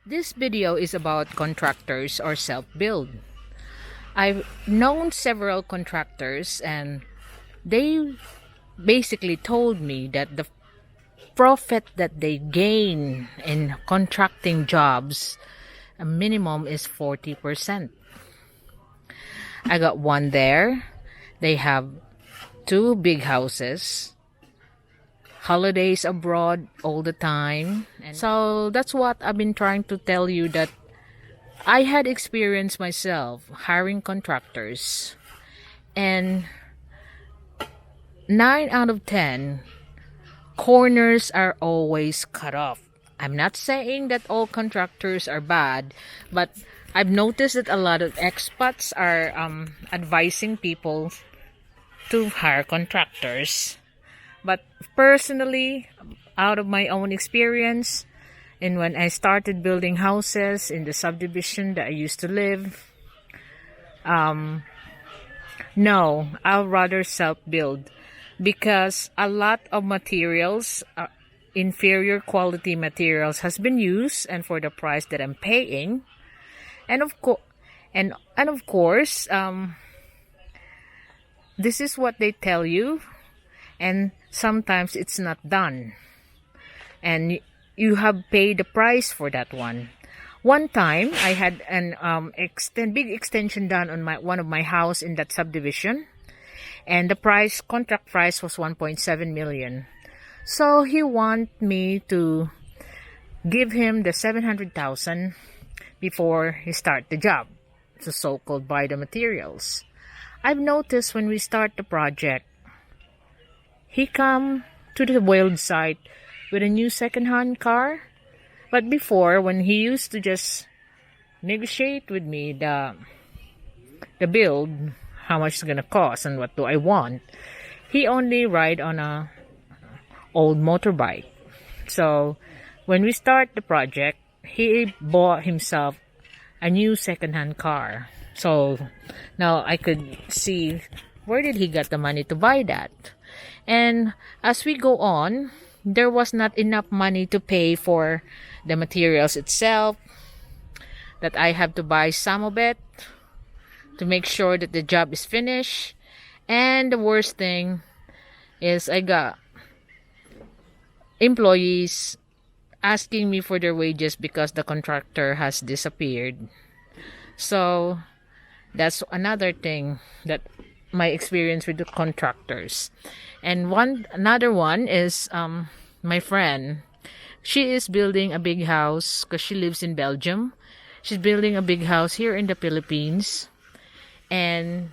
This video is about contractors or self-build. I've known several contractors and they basically told me that the profit that they gain in contracting jobs, a minimum is 40%. I got one there. They have two big houses, holidays abroad all the time. And so that's what I've been trying to tell you, that I had experience myself hiring contractors, and 9 out of 10 corners are always cut off. I'm not saying that all contractors are bad, but I've noticed that a lot of expats are advising people to hire contractors. But personally, out of my own experience, and when I started building houses in the subdivision that I used to live, no, I'll rather self-build, because a lot of materials, inferior quality materials, has been used, and for the price that I'm paying, and of course, this is what they tell you, and sometimes it's not done, and you have paid the price for that one. One time, I had an big extension done on one of my house in that subdivision, and the contract price was 1.7 million. So he want me to give him the 700,000 before he start the job, so so-called buy the materials. I've noticed when we start the project, he come to the build site with a new second-hand car. But before, when he used to just negotiate with me the build, how much it's gonna cost and what do I want, he only ride on a old motorbike. So when we start the project, he bought himself a new second-hand car. So now I could see, where did he get the money to buy that? And as we go on, there was not enough money to pay for the materials itself, that I have to buy some of it to make sure that the job is finished. And the worst thing is, I got employees asking me for their wages because the contractor has disappeared. So that's another thing, that my experience with the contractors. And another one is my friend. She is building a big house because she lives in Belgium. She's building a big house here in the Philippines, and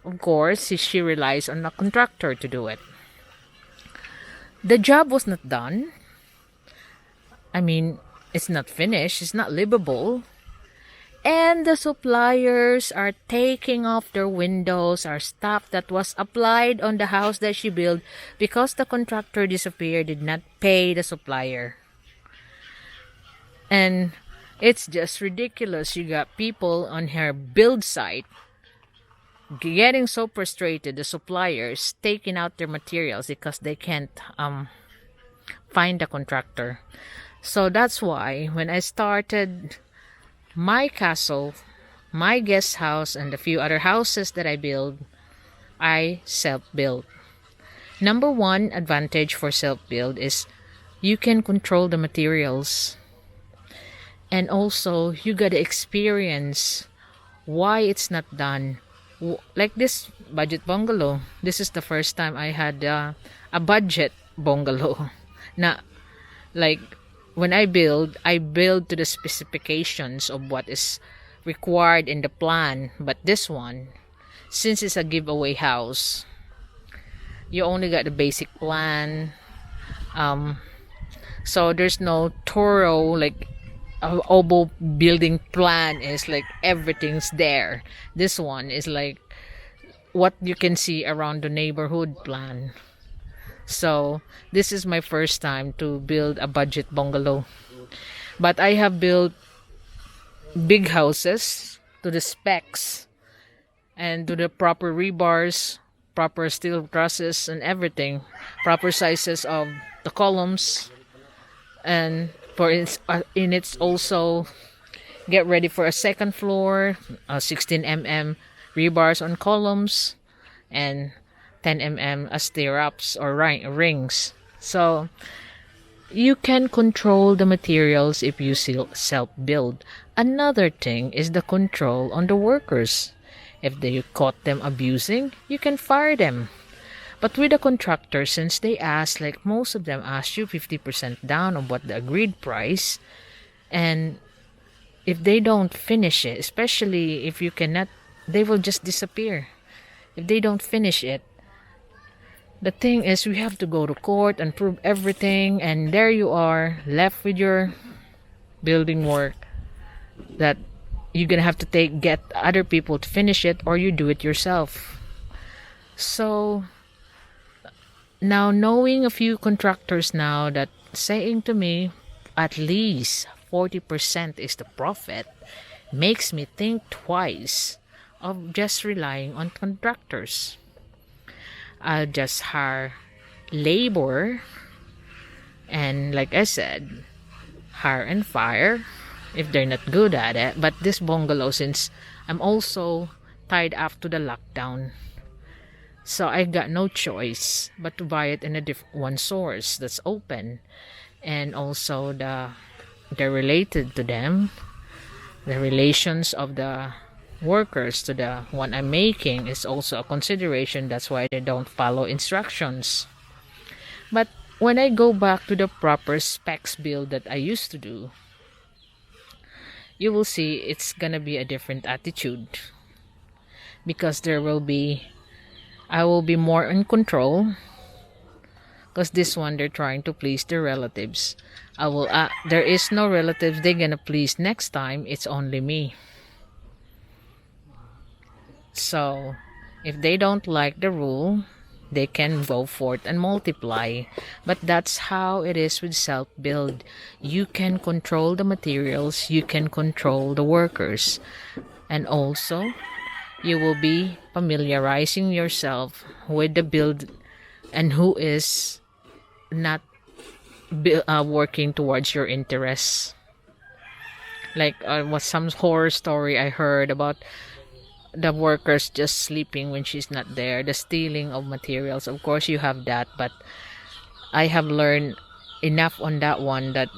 of course she relies on a contractor to do it. The job was not done. I mean, it's not finished, it's not livable. And the suppliers are taking off their windows or stuff that was applied on the house that she built, because the contractor disappeared, did not pay the supplier. And it's just ridiculous. You got people on her build site getting so frustrated, the suppliers taking out their materials because they can't find the contractor. So that's why when I started my castle, my guest house, and a few other houses that I build, I self-build. Number one advantage for self-build is you can control the materials. And also, you gotta experience why it's not done. Like this budget bungalow. This is the first time I had a budget bungalow. Now, like, when I build to the specifications of what is required in the plan. But this one, since it's a giveaway house, you only got the basic plan. So there's no thorough, like, oboe building plan is like everything's there. This one is like what you can see around the neighborhood plan. So this is my first time to build a budget bungalow, but I have built big houses to the specs and to the proper rebars, proper steel trusses and everything, proper sizes of the columns, and in its also get ready for a second floor, 16 mm rebars on columns, and 10 mm as stirrups or rings. So you can control the materials if you self build. Another thing is the control on the workers. If they caught them abusing, you can fire them. But with a contractor, since they ask, like most of them ask you 50% down on what the agreed price, and if they don't finish it, especially if you cannot, they will just disappear. If they don't finish it, the thing is we have to go to court and prove everything, and there you are left with your building work that you're gonna have to get other people to finish it, or you do it yourself. So now, knowing a few contractors now that saying to me at least 40% is the profit makes me think twice of just relying on contractors. I'll just hire labor, and like I said, hire and fire if they're not good at it. But this bungalow, since I'm also tied up to the lockdown, so I got no choice but to buy it in a different one source that's open, and also they're related to them. The relations of the workers to the one I'm making is also a consideration. That's why they don't follow instructions. But when I go back to the proper specs build that I used to do, you will see it's gonna be a different attitude, because I will be more in control, because this one they're trying to please their relatives. There is no relatives they're gonna please next time. It's only me. So if they don't like the rule, they can go forth and multiply. But that's how it is with self-build. You can control the materials, you can control the workers, and also you will be familiarizing yourself with the build and who is not working towards your interests. Like was some horror story I heard about the workers just sleeping when she's not there, the stealing of materials. Of course you have that, but I have learned enough on that one that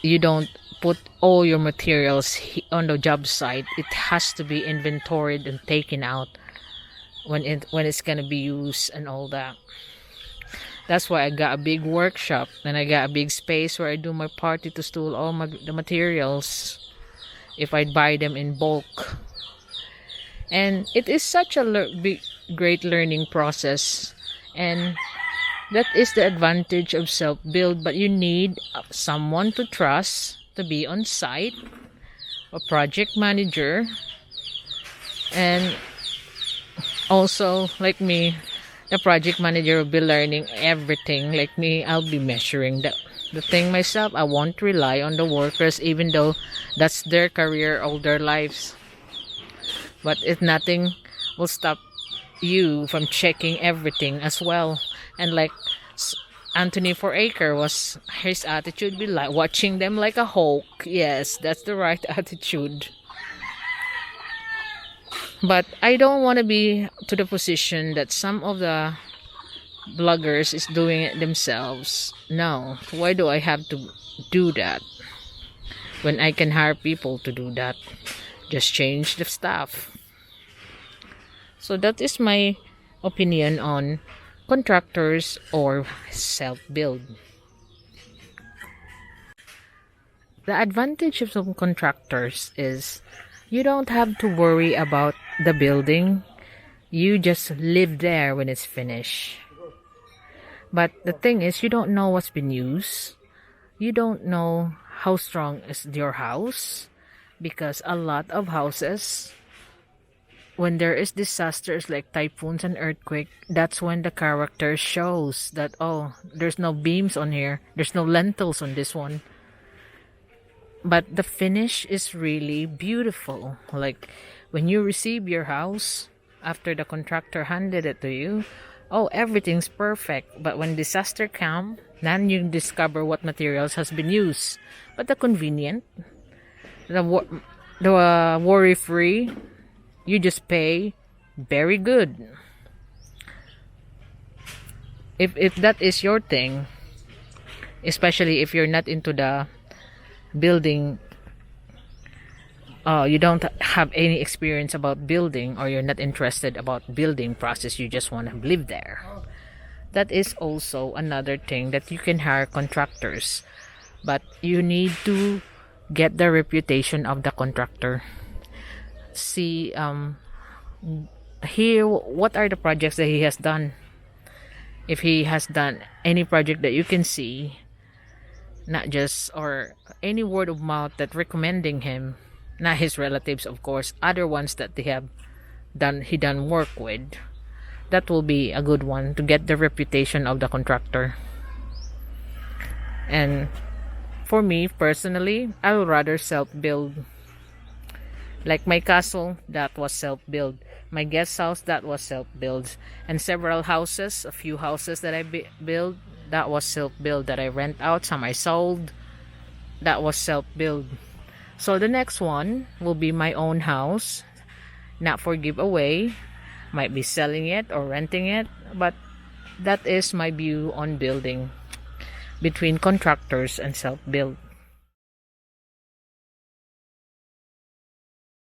you don't put all your materials on the job site. It has to be inventoried and taken out when it's gonna be used and all that. That's why I got a big workshop, and I got a big space where I do my party to store all the materials if I buy them in bulk. And it is such a great learning process, and that is the advantage of self-build. But you need someone to trust to be on site, a project manager, and also like me, the project manager will be learning everything. Like me, I'll be measuring the thing myself. I won't rely on the workers, even though that's their career all their lives. But if nothing will stop you from checking everything as well. And like Anthony Foraker was, his attitude be like watching them like a hawk. Yes, that's the right attitude. But I don't want to be to the position that some of the bloggers is doing it themselves. No, why do I have to do that when I can hire people to do that? Just change the stuff. So that is my opinion on contractors or self-build. The advantage of some contractors is you don't have to worry about the building. You just live there when it's finished. But the thing is, you don't know what's been used. You don't know how strong is your house, because a lot of houses, when there is disasters like typhoons and earthquake, that's when the character shows that, oh, there's no beams on here, there's no lentils on this one. But the finish is really beautiful. Like when you receive your house after the contractor handed it to you, oh, everything's perfect. But when disaster comes, then you discover what materials has been used. But the convenient, the worry free, you just pay very good. If that is your thing, especially if you're not into the building, you don't have any experience about building, or you're not interested about building process, you just want to live there, that is also another thing that you can hire contractors. But you need to get the reputation of the contractor. See, here, what are the projects that he has done? If he has done any project that you can see, not just, or any word of mouth that recommending him, not his relatives, of course, other ones that they have done, he done work with, that will be a good one to get the reputation of the contractor. And for me personally, I would rather self-build. Like my castle, that was self-build. My guest house, that was self-build. And several houses, a few houses that I built, that was self-build. That I rent out, some I sold, that was self-build. So the next one will be my own house, not for giveaway. Might be selling it or renting it, but that is my view on building between contractors and self-build.